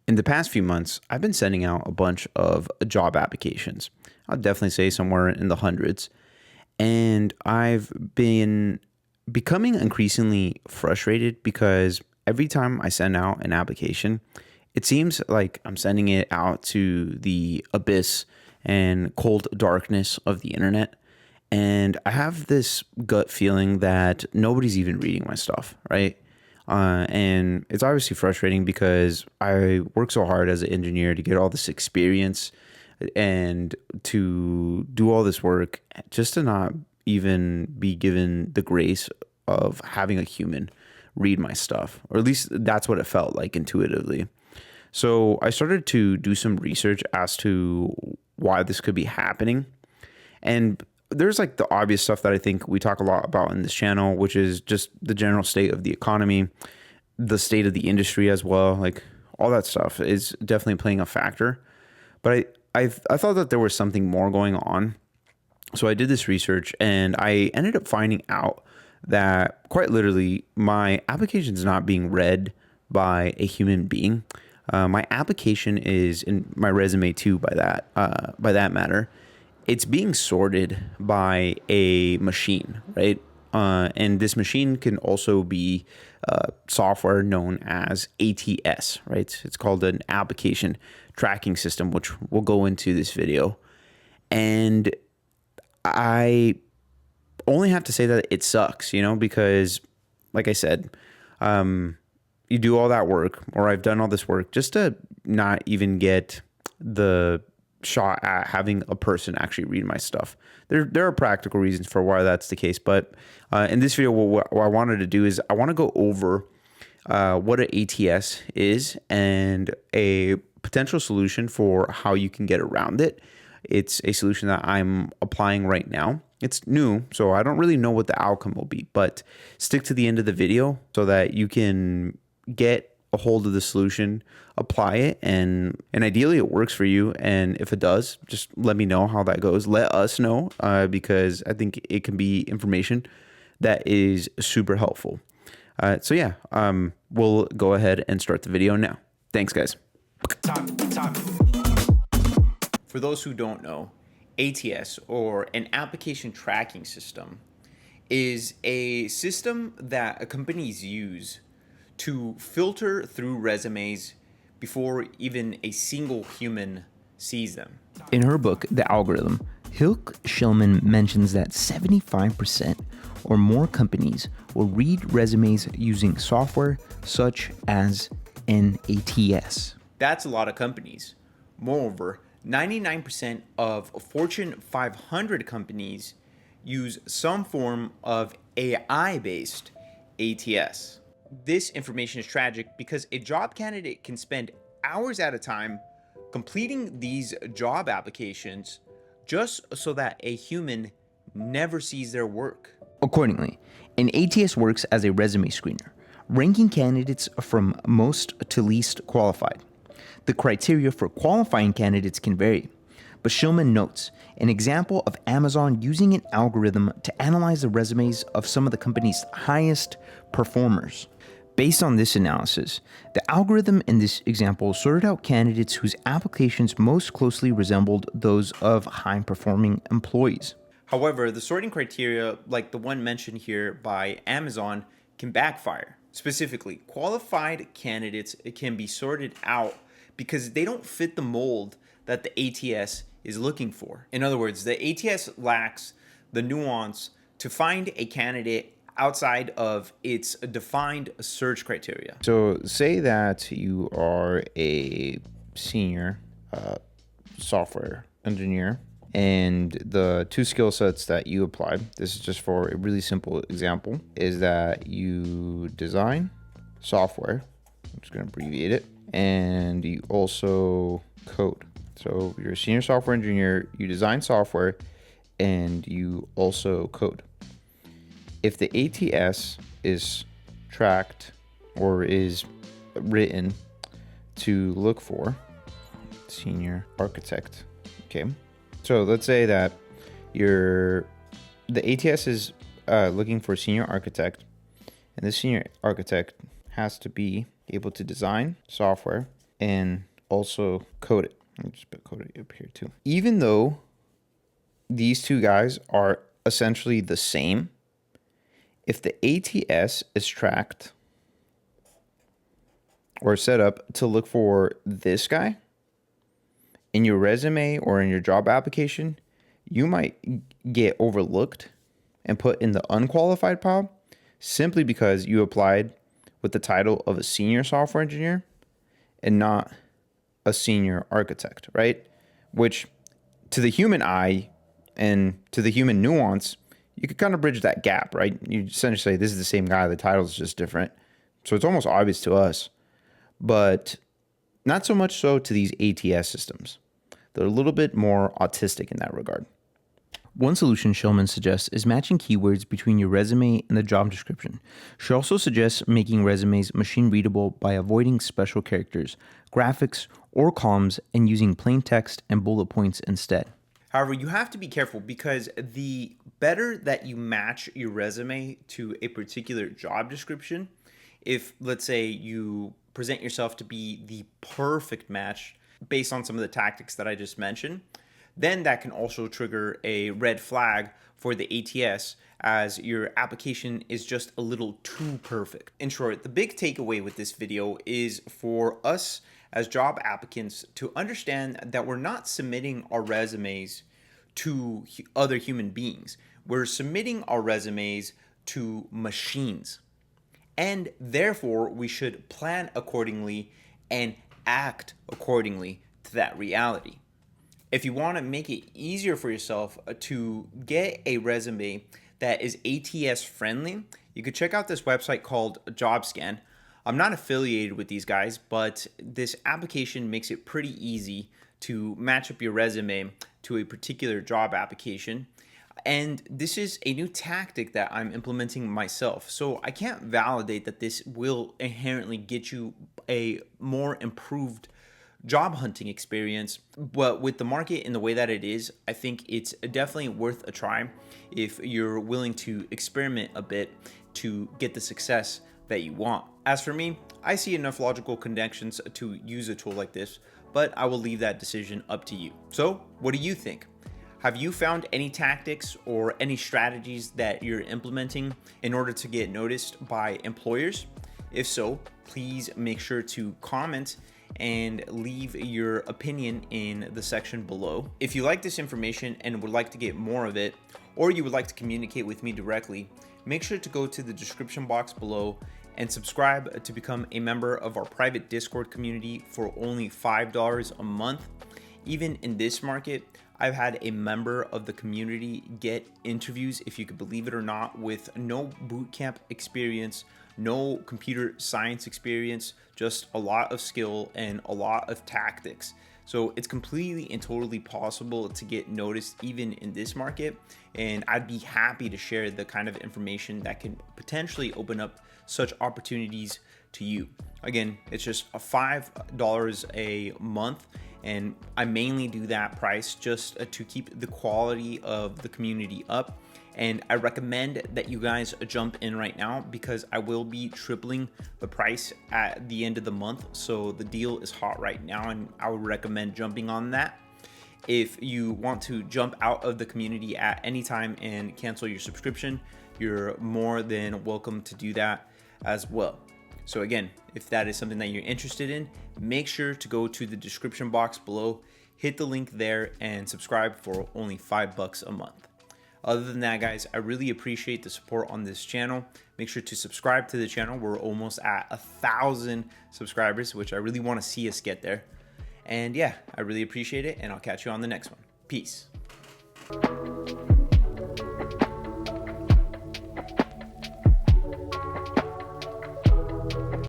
In the past few months, I've been sending out a bunch of job applications. I'd definitely say somewhere in the hundreds. And I've been becoming increasingly frustrated because every time I send out an application, it seems like I'm sending it out to the abyss and cold darkness of the internet. And I have this gut feeling that nobody's even reading my stuff, right? And it's obviously frustrating because I work so hard as an engineer to get all this experience and to do all this work just to not even be given the grace of having a human read my stuff, or at least that's what it felt like intuitively. So I started to do some research as to why this could be happening. And there's like the obvious stuff that I think we talk a lot about in this channel, which is just the general state of the economy, the state of the industry as well. Like all that stuff is definitely playing a factor. But I thought that there was something more going on. So I did this research and I ended up finding out that quite literally my application is not being read by a human being. My application is in my resume too. By that matter, it's being sorted by a machine, right? And this machine can also be software known as ATS, right? It's called an application tracking system, which we'll go into this video. And I only have to say that it sucks, because like I said, you do all that work, or I've done all this work just to not even get the shot at having a person actually read my stuff. There are practical reasons for why that's the case, but in this video, what I wanted to do is I want to go over what an ATS is and a potential solution for how you can get around it. It's a solution that I'm applying right now. It's new, so I don't really know what the outcome will be, but stick to the end of the video so that you can get a hold of the solution, apply it, and ideally it works for you. And if it does, just let me know how that goes. Let us know because I think it can be information that is super helpful. So yeah, we'll go ahead and start the video now. Thanks, guys. For those who don't know, ATS, or an application tracking system, is a system that companies use to filter through resumes before even a single human sees them. In her book, The Algorithm, Hilke Schillman mentions that 75% or more companies will read resumes using software such as an ATS. That's a lot of companies. Moreover, 99% of Fortune 500 companies use some form of AI-based ATS. This information is tragic because a job candidate can spend hours at a time completing these job applications just so that a human never sees their work. Accordingly, an ATS works as a resume screener, ranking candidates from most to least qualified. The criteria for qualifying candidates can vary, but Schillman notes an example of Amazon using an algorithm to analyze the resumes of some of the company's highest performers. Based on this analysis, the algorithm in this example sorted out candidates whose applications most closely resembled those of high-performing employees. However, the sorting criteria, like the one mentioned here by Amazon, can backfire. Specifically, qualified candidates can be sorted out because they don't fit the mold that the ATS is looking for. In other words, the ATS lacks the nuance to find a candidate outside of its defined search criteria. So say that you are a senior software engineer, and the two skill sets that you apply, this is just for a really simple example, is that you design software, I'm just going to abbreviate it, and you also code. So you're a senior software engineer, you design software, and you also code. If the ATS is tracked or is written to look for senior architect, okay? So let's say that the ATS is looking for a senior architect, and this senior architect has to be able to design software and also code it. Let me just put code it up here too. Even though these two guys are essentially the same, if the ATS is tracked or set up to look for this guy in your resume or in your job application, you might get overlooked and put in the unqualified pile simply because you applied with the title of a senior software engineer and not a senior architect, right? Which to the human eye and to the human nuance, you could kind of bridge that gap, right? You essentially say this is the same guy, the title is just different. So it's almost obvious to us, but not so much so to these ATS systems. They're a little bit more autistic in that regard. One solution Shillman suggests is matching keywords between your resume and the job description. She also suggests making resumes machine readable by avoiding special characters, graphics, or columns and using plain text and bullet points instead. However, you have to be careful because the better that you match your resume to a particular job description, if let's say you present yourself to be the perfect match based on some of the tactics that I just mentioned, then that can also trigger a red flag for the ATS as your application is just a little too perfect. In short, the big takeaway with this video is for us as job applicants to understand that we're not submitting our resumes to other human beings. We're submitting our resumes to machines. And therefore, we should plan accordingly and act accordingly to that reality. If you want to make it easier for yourself to get a resume that is ATS friendly, you could check out this website called JobScan. I'm not affiliated with these guys, but this application makes it pretty easy to match up your resume to a particular job application. And this is a new tactic that I'm implementing myself. So I can't validate that this will inherently get you a more improved job hunting experience, but with the market in the way that it is, I think it's definitely worth a try if you're willing to experiment a bit to get the success that you want. As for me, I see enough logical connections to use a tool like this, but I will leave that decision up to you. So what do you think? Have you found any tactics or any strategies that you're implementing in order to get noticed by employers? If so, please make sure to comment and leave your opinion in the section below. If you like this information and would like to get more of it, or you would like to communicate with me directly, make sure to go to the description box below and subscribe to become a member of our private Discord community for only $5 a month. Even in this market, I've had a member of the community get interviews, if you could believe it or not, with no bootcamp experience, no computer science experience, just a lot of skill and a lot of tactics. So it's completely and totally possible to get noticed even in this market. And I'd be happy to share the kind of information that can potentially open up such opportunities to you. Again, it's just a $5 a month. And I mainly do that price just to keep the quality of the community up. And I recommend that you guys jump in right now because I will be tripling the price at the end of the month. So the deal is hot right now and I would recommend jumping on that. If you want to jump out of the community at any time and cancel your subscription, you're more than welcome to do that as well. So again, if that is something that you're interested in, make sure to go to the description box below, hit the link there and subscribe for only $5 a month. Other than that, guys, I really appreciate the support on this channel. Make sure to subscribe to the channel. We're almost at 1,000 subscribers, which I really want to see us get there. And yeah, I really appreciate it and I'll catch you on the next one. Peace.